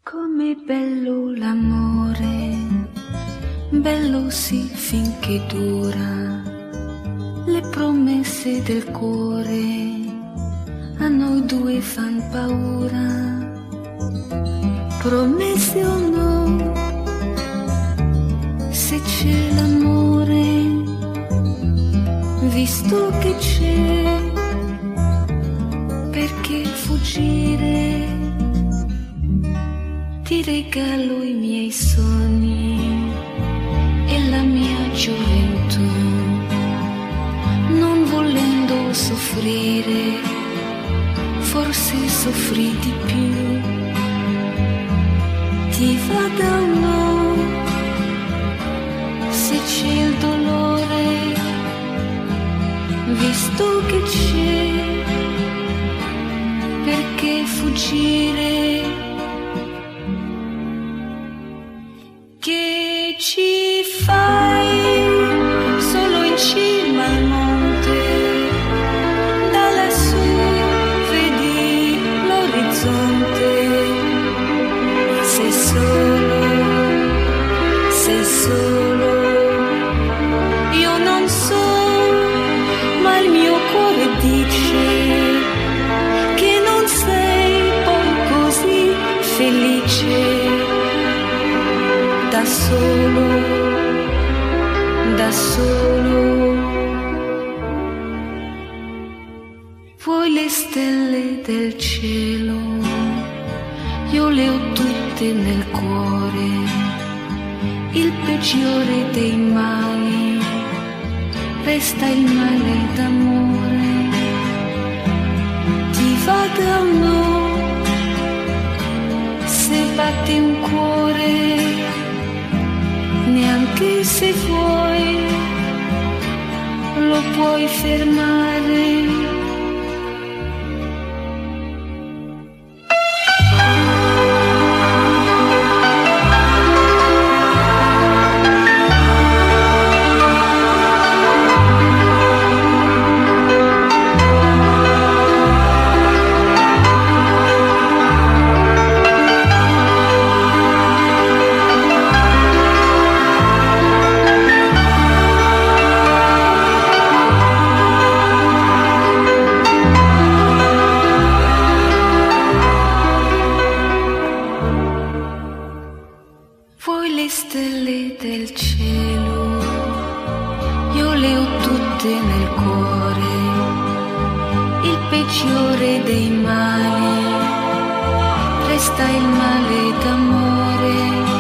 Com'è bello l'amore, bello sì finché dura, le promesse del cuore a noi due fan paura, promesse o no, se c'è l'amore, visto che c'è, perché fuggire? Ti regalo i miei sogni e la mia gioventù, non volendo soffrire, forse soffri di più. Ti va da un no, se c'è il dolore, visto che c'è, perché fuggire? Che ci fai solo in cima al monte, da lassù vedi l'orizzonte, sei solo, io non so, ma il mio cuore dice che non sei poi così felice. Da solo, vuoi le stelle del cielo, io le ho tutte nel cuore, il peggiore dei mali, resta il male d'amore, ti va da un no, se batte un cuore, neanche se vuoi lo puoi fermare. Vuoi le stelle del cielo, io le ho tutte nel cuore, il peggiore dei mali, resta il male d'amore.